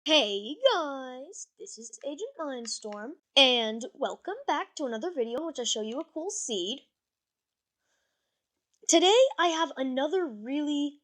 Hey guys, this is AgentMindStorm, and welcome back to another video in which I show you a cool seed. Today I have another really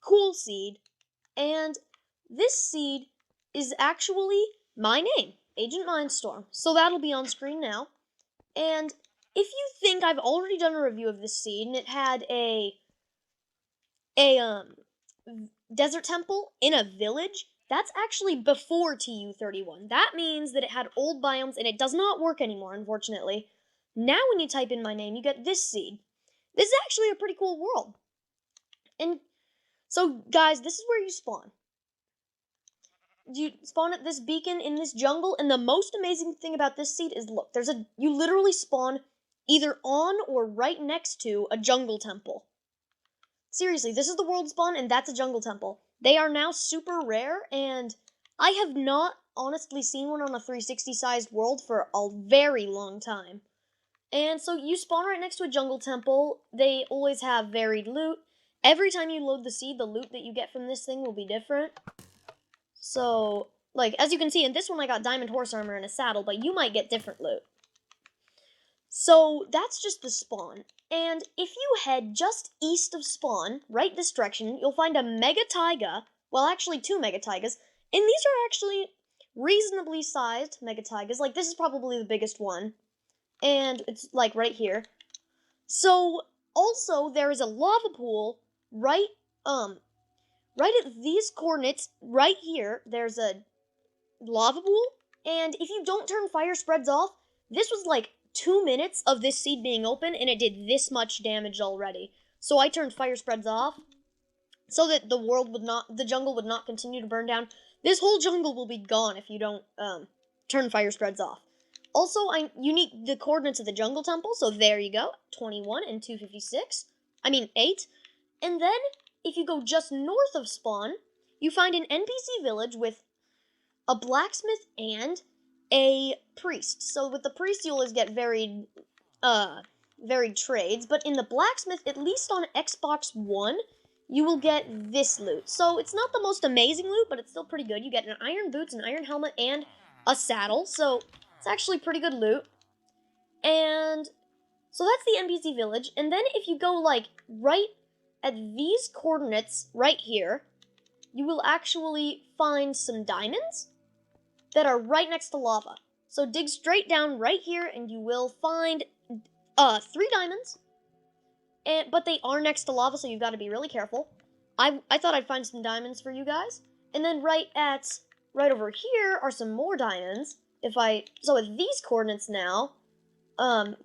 cool seed, and this seed is actually my name, AgentMindStorm. So that'll be on screen now. And if you think I've already done a review of this seed and it had a desert temple in a village, that's actually before TU31. That means that it had old biomes and it does not work anymore, unfortunately. Now when you type in my name, you get this seed. This is actually a pretty cool world. And so, guys, this is where you spawn. You spawn at this beacon in this jungle, and the most amazing thing about this seed is, look, you literally spawn either on or right next to a jungle temple. Seriously, this is the world spawn, and that's a jungle temple. They are now super rare, and I have not honestly seen one on a 360-sized world for a very long time. And so you spawn right next to a jungle temple. They always have varied loot. Every time you load the seed, the loot that you get from this thing will be different. So, like, as you can see, in this one I got diamond horse armor and a saddle, but you might get different loot. So that's just the spawn. And if you head just east of spawn, right this direction, you'll find a mega taiga. Well, actually two mega taigas. And these are actually reasonably sized mega taigas. Like, this is probably the biggest one. And it's, like, right here. So, also, there is a lava pool right at these coordinates, right here. There's a lava pool. And if you don't turn fire spreads off, this was, like, 2 minutes of this seed being open, and it did this much damage already. So I turned fire spreads off, so that the jungle would not continue to burn down. This whole jungle will be gone if you don't turn fire spreads off. Also, you need the coordinates of the jungle temple, so there you go, 21 and 256. 8. And then, if you go just north of spawn, you find an NPC village with a blacksmith and a priest. So with the priest, you always get varied trades, but in the blacksmith, at least on Xbox One, you will get this loot. So it's not the most amazing loot, but it's still pretty good. You get an iron boots, an iron helmet, and a saddle, so it's actually pretty good loot. And so that's the NPC village, and then if you go, like, right at these coordinates right here, you will actually find some diamonds that are right next to lava. So dig straight down right here, and you will find 3 diamonds. But they are next to lava, so you've got to be really careful. I thought I'd find some diamonds for you guys. And then right over here are some more diamonds. So at these coordinates now,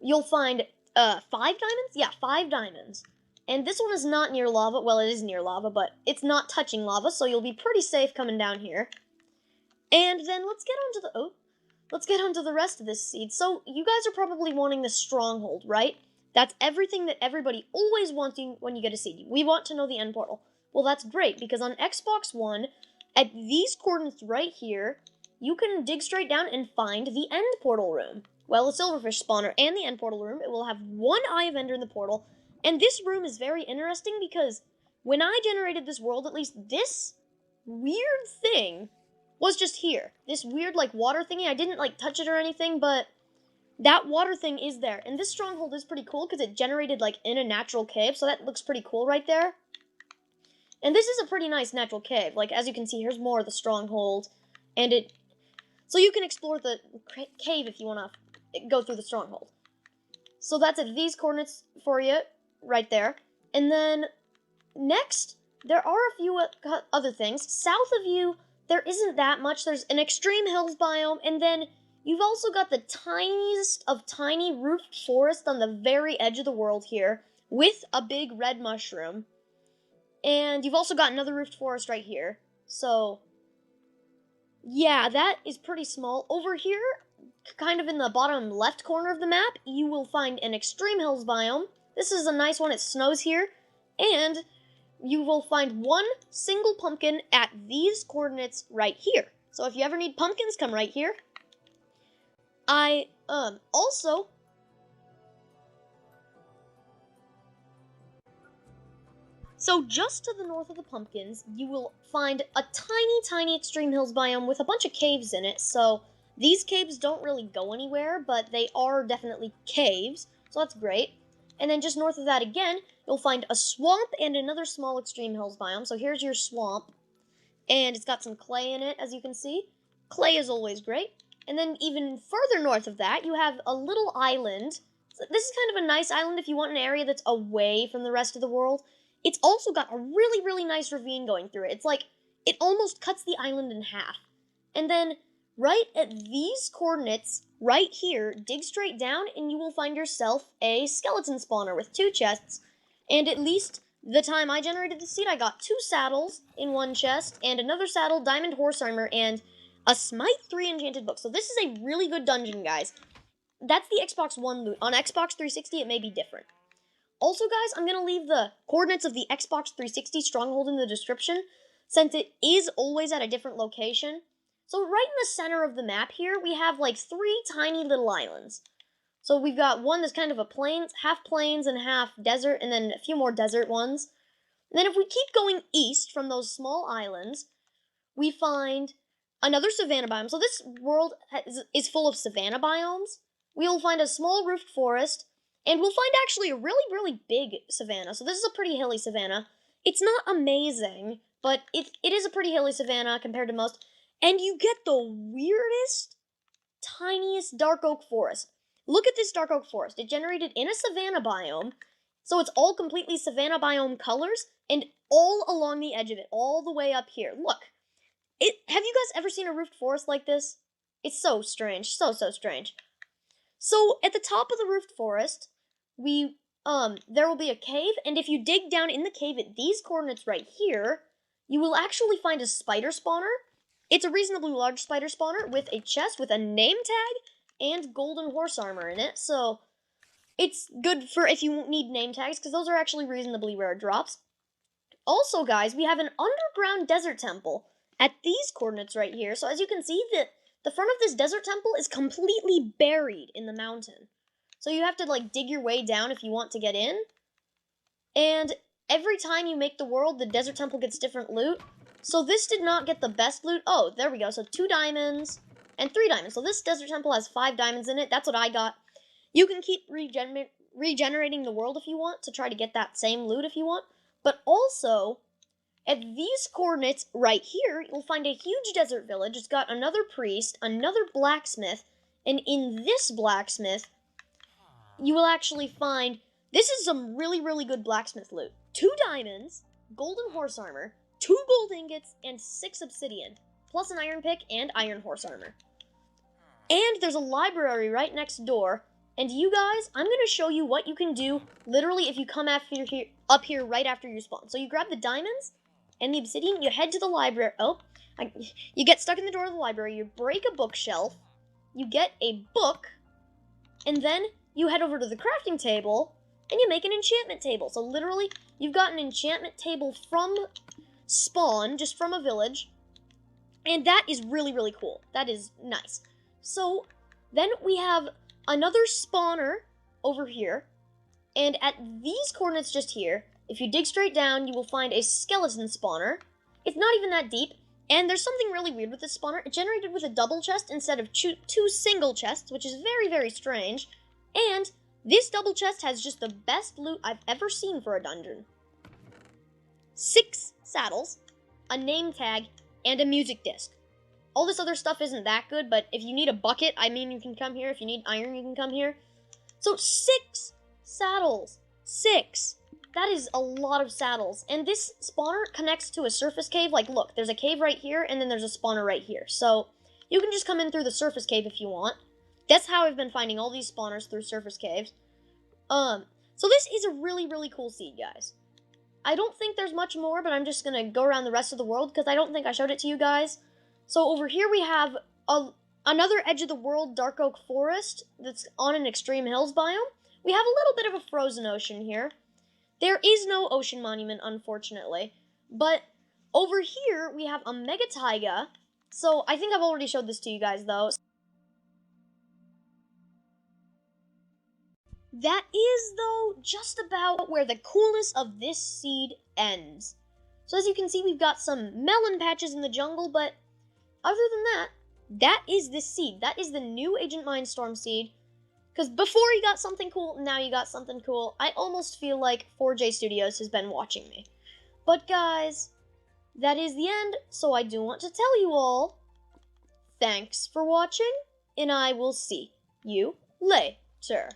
you'll find 5 diamonds? Yeah, 5 diamonds. And this one is not near lava. Well, it is near lava, but it's not touching lava, so you'll be pretty safe coming down here. And then let's get onto the rest of this seed. So you guys are probably wanting the Stronghold, right? That's everything that everybody always wants when you get a seed. We want to know the end portal. Well, that's great, because on Xbox One, at these coordinates right here, you can dig straight down and find the end portal room. Well, the silverfish spawner and the end portal room, it will have one eye of ender in the portal. And this room is very interesting because when I generated this world, at least this weird thing was just here. This weird, like, water thingy. I didn't, like, touch it or anything, but that water thing is there. And this stronghold is pretty cool because it generated, like, in a natural cave, so that looks pretty cool right there. And this is a pretty nice natural cave. Like, as you can see, here's more of the stronghold. So you can explore the cave if you want to go through the stronghold. So that's at these coordinates for you, right there. And then, next, there are a few other things. South of you, there isn't that much. There's an extreme hills biome, and then you've also got the tiniest of tiny roofed forest on the very edge of the world here, with a big red mushroom. And you've also got another roofed forest right here. So, yeah, that is pretty small. Over here, kind of in the bottom left corner of the map, you will find an extreme hills biome. This is a nice one. It snows here. And you will find one single pumpkin at these coordinates right here. So if you ever need pumpkins, come right here. So just to the north of the pumpkins, you will find a tiny, tiny extreme hills biome with a bunch of caves in it. So these caves don't really go anywhere, but they are definitely caves, so that's great. And then just north of that again, you'll find a swamp and another small extreme hills biome. So here's your swamp, and it's got some clay in it, as you can see. Clay is always great. And then even further north of that, you have a little island. So this is kind of a nice island if you want an area that's away from the rest of the world. It's also got a really, really nice ravine going through it. It's like, it almost cuts the island in half. And then, right at these coordinates, right here, dig straight down and you will find yourself a skeleton spawner with 2 chests. And at least the time I generated the seed, I got 2 saddles in 1 chest, and another saddle, diamond horse armor, and a Smite 3 enchanted book. So this is a really good dungeon, guys. That's the Xbox One loot. On Xbox 360, it may be different. Also, guys, I'm going to leave the coordinates of the Xbox 360 Stronghold in the description, since it is always at a different location. So right in the center of the map here, we have like 3 tiny little islands. So we've got one that's kind of a plains and half desert, and then a few more desert ones. And then if we keep going east from those small islands, we find another savanna biome. So this world is full of savanna biomes. We'll find a small roofed forest, and we'll find actually a really, really big savanna. So this is a pretty hilly savanna. It's not amazing, but it is a pretty hilly savanna compared to most. And you get the weirdest, tiniest dark oak forest. Look at this dark oak forest. It generated in a savanna biome, so it's all completely savanna biome colors, and all along the edge of it, all the way up here. Look. Have you guys ever seen a roofed forest like this? It's so strange, so strange. So at the top of the roofed forest, there will be a cave, and if you dig down in the cave at these coordinates right here, you will actually find a spider spawner. It's a reasonably large spider spawner with a chest with a name tag and golden horse armor in it. So it's good for if you need name tags, because those are actually reasonably rare drops. Also, guys, we have an underground desert temple at these coordinates right here. So as you can see, the front of this desert temple is completely buried in the mountain. So you have to like dig your way down if you want to get in. And every time you make the world, the desert temple gets different loot. So this did not get the best loot. Oh, there we go. So 2 diamonds and 3 diamonds. So this desert temple has 5 diamonds in it. That's what I got. You can keep regenerating the world if you want to try to get that same loot if you want. But also, at these coordinates right here, you'll find a huge desert village. It's got another priest, another blacksmith, and in this blacksmith, you will actually find, this is some really, really good blacksmith loot. 2 diamonds, golden horse armor, 2 gold ingots, and 6 obsidian, plus an iron pick and iron horse armor. And there's a library right next door. And you guys, I'm going to show you what you can do, literally, if you come up here right after you spawn. So you grab the diamonds and the obsidian, you head to the library. You get stuck in the door of the library, you break a bookshelf, you get a book, and then you head over to the crafting table, and you make an enchantment table. So literally, you've got an enchantment table from spawn, just from a village, and that is really, really cool. That is nice. So then we have another spawner over here, and at these coordinates just here, if you dig straight down, you will find a skeleton spawner. It's not even that deep, and there's something really weird with this spawner. It generated with a double chest instead of 2 single chests, which is very, very strange, and this double chest has just the best loot I've ever seen for a dungeon. 6 saddles, a name tag, and a music disc. All this other stuff isn't that good, but if you need a bucket, I mean, you can come here. If you need iron, you can come here. So 6 saddles. 6. That is a lot of saddles. And this spawner connects to a surface cave. Like, look, there's a cave right here, and then there's a spawner right here. So you can just come in through the surface cave if you want. That's how I've been finding all these spawners, through surface caves. So this is a really, really cool seed, guys. I don't think there's much more, but I'm just going to go around the rest of the world, because I don't think I showed it to you guys. So over here we have another edge of the world dark oak forest that's on an extreme hills biome. We have a little bit of a frozen ocean here. There is no ocean monument, unfortunately. But over here we have a mega taiga. So I think I've already showed this to you guys, though. that is, though, just about where the coolness of this seed ends. So as you can see, we've got some melon patches in the jungle, but other than that, that is this seed. That is the new AgentMindStorm seed. Because before you got something cool, now you got something cool. I almost feel like 4J Studios has been watching me. But guys, that is the end, so I do want to tell you all, thanks for watching, and I will see you later.